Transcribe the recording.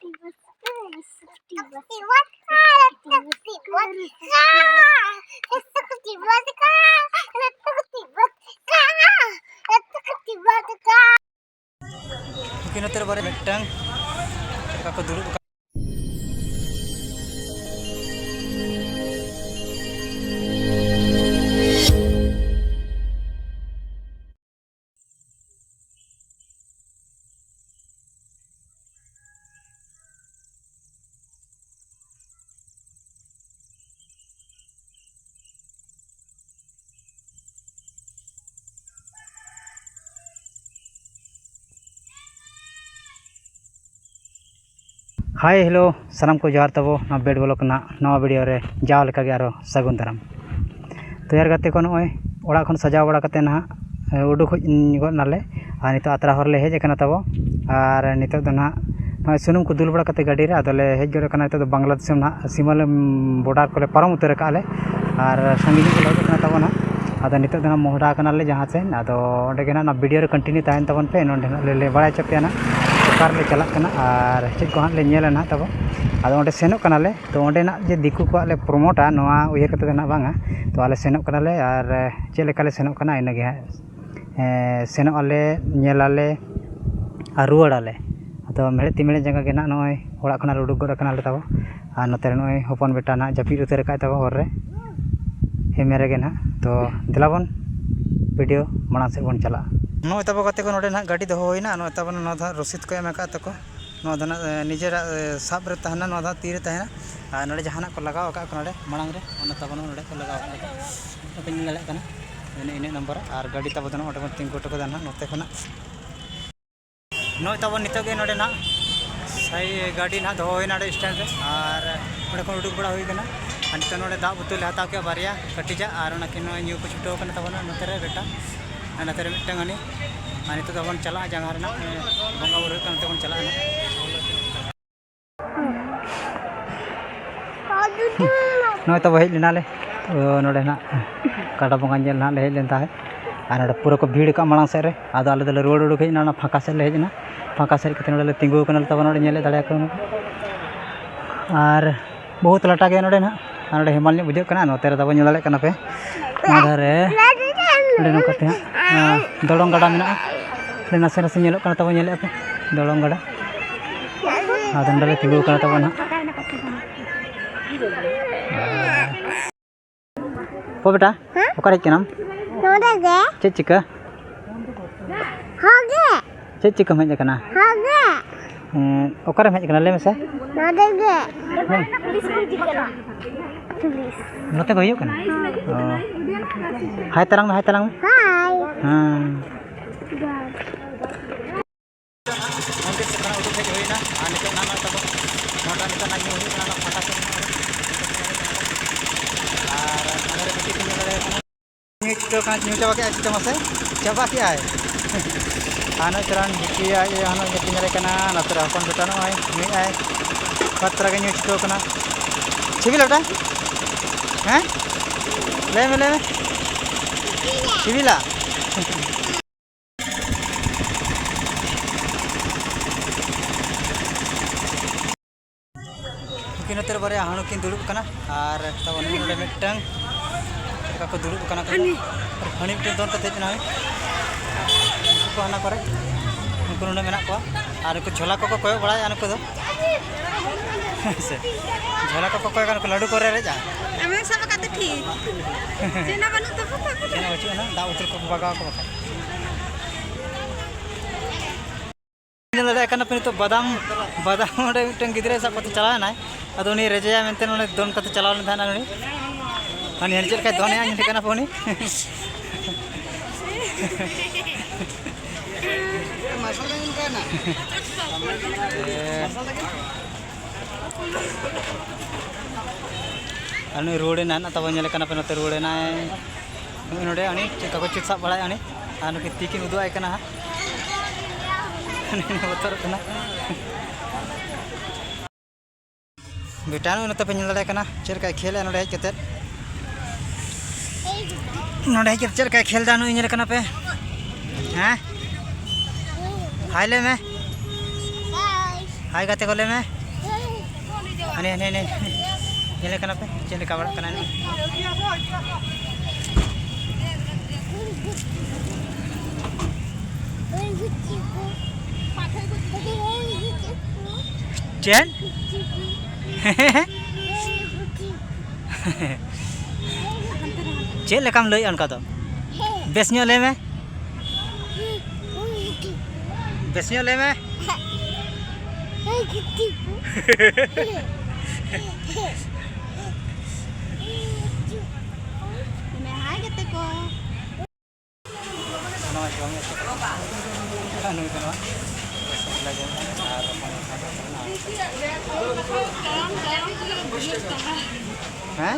Mungkin terbaru medang kakak dulu. Hi hello सानाम को जोहार तबो ना बेड ब्लॉक ना नवा वीडियो रे जाव लेका गे आरो सगुन दाराम तो यार गाते को नय ओड़ा खन सजाव बड़ा कते ना उडुक गो नाले आर नितो आतरा हर ले हेज कना तबो आर नितो द ना नय सुनुम को दुल बड़ा कते गाड़ी रे आदले हेज गरे कना नितो बांग्लादेश ना सीमाले बॉर्डर कोले पारम उतर काले आर संगीनी को लगे कना तबो ना आदो नितो द ना मोहडा कना ले जहां से आदो ओंडे गे ना वीडियो रे कंटिन्यू तायन तबन पे नोंडे ले बड़ा चपे ना कार ले चला कना और चेक को ले नेला ना तब आदो ओंडे सेनो कना ले तो ओंडे ना जे दिकु को ले प्रमोटा नोआ उयर कते ना बांगा तो आले सेनो कना ले और चे लेका ले सेनो कना इना गे सेनो आले नेलाले और रुवाड़ाले आदो मेळे तिमेळे जंगा गे ना नय ओड़ा खना उडुक गड कना ले तब और नते नय होपन बेटा ना जापी उतर का तब हर रे हे मेरे गे ना तो दिलाबन वीडियो माना से बन चला नो तब कते को नोडे ना गाड़ी दो होइना नो तब नो धा रसीद को एम का तको नो धा निजेरा साब रे तहना नो धा तीर तहना आ नोडे जहाना को लगाव का नोडे मांग रे ओना तब नोडे को लगाव का पिन लले कना इने नंबर और गाड़ी तब दनो ओटे तीन कोट को दाना नोते खना नो तब नितो गे नोडे ना सही गाड़ी ना दो होइना रे स्टैंड रे और ओडे को उडुक बड़ा होई कना नितो नोडे दा बुतुल हताव के बारिया कटिजा और ओना किनो न्यू को छुटो कना तब नोते रे बेटा नते मिटंग आनी आनी तो बन चला जगह रे ना बंगा बुरु कन ते बन चला ना नय तो हेज लेना ले नोडे ना काटा बंगा जेल ना ले हेज लेन ताहे आर नोडे पूरा को भीड़ का मांग से रे आदो आले दले रोड उडुक हेज ना फाका से ले हेज ना फाका से कते नोडे तिंगु कन तब नोडे नेले दाड़े को आर बहुत लटा गे नोडे ना नोडे हेमाल ने बुझे कना नोते रे तब नेले कना पे आधारे ᱚᱸᱰᱮ ᱱᱚᱝᱠᱟᱛᱮ ᱫᱚᱲᱚᱝ ᱜᱟᱰᱟ ᱢᱮᱱᱟᱜᱼᱟ ᱱᱟᱥᱮ ᱱᱟᱥᱮ ᱧᱮᱞᱚᱜ ᱠᱟᱱᱟ ᱛᱟᱵᱚ ᱧᱮᱞᱮᱫ ᱟᱯᱮ ᱫᱚᱲᱚᱝ ᱜᱟᱰᱟ ᱟᱫᱚ ᱚᱸᱰᱮ ᱞᱮ ᱛᱤᱸᱜᱩ ᱠᱟᱱᱟ ᱛᱟᱵᱚ ᱱᱟᱦᱟᱜ ᱯᱚ ᱵᱮᱴᱟ ᱚᱠᱟᱨᱮ ᱦᱮᱡ ᱠᱟᱱᱟᱢ ᱱᱚᱰᱮ ᱜᱮ ᱪᱮᱫ ᱪᱤᱠᱟᱹ ᱦᱚᱜᱮ ᱪᱮᱫ ᱪᱤᱠᱟᱹᱢ ᱦᱮᱡ ᱟᱠᱟᱱᱟ ᱦᱚᱜᱮ ᱚᱠᱟᱨᱮᱢ ᱦᱮᱡ ᱟᱠᱟᱱᱟ ᱞᱟᱹᱭ ᱢᱮᱥᱮ ᱱᱚᱰᱮ ᱜᱮ ᱯᱩᱞᱤᱥ ᱠᱚ ᱦᱤᱡᱩᱜ ᱠᱟᱱᱟ नोते को हुयुग कना हाय तरंग में हाय हां उनके से कना उठे के होइना आ नितो ना तब मोटा नितो ना न्यू हुई कना फटा से और अगर बेटी को मिल रहे न्यू तो का न्यू चाबा के अच्छी तम से चाबा के आए आनो चरण बिकिया ये आनो बेटी मेरे कना नतरा अपन बेटा न आए मी आए पत्र के न्यू तो कना छिबी लटा हैं ले में सिविला किन तेरे बारे हाणु किन दुड़ुब कना और तब नोडे मिटंग का को दुड़ुब कना को हनी मिटन दोन कते जना को हना करे उनको नोडे मेना को और को झोला को कोय बड़ा अन को दो से झोला को कोय कन को लड्डू करे रे जा हमें सब कते ठीक जेना बनु तो जेना बचु ना दा उतर को बगाव को बखा लड़े कना पे तो बादाम ओडे मिटन गिदरे सब कते चला ना अदो उनी रेजया मेनते नोने दोन कते चलाव न थाना उनी हनी हनी चल का दोने आनी कना पोनी मसाला दिन कना अनु रोड ना तब नेले कना पे नते रोड ना नोडे अनी चिका को चिसा बड़ा अनी अनु के तीकी उदु आय कना बतर कना बेटानु नते पे नेले कना चेर का खेल नोडे हेज कते नोडे हेज चेर का खेल दानु नेले कना पे हैं हाय ले में हाय गाते को ले में Ane ane ane. Nyele kenapa? Nyele kabar kanan. Jen? Cek lekam lei on kata. Besnya le me? Besnya le me? Hah?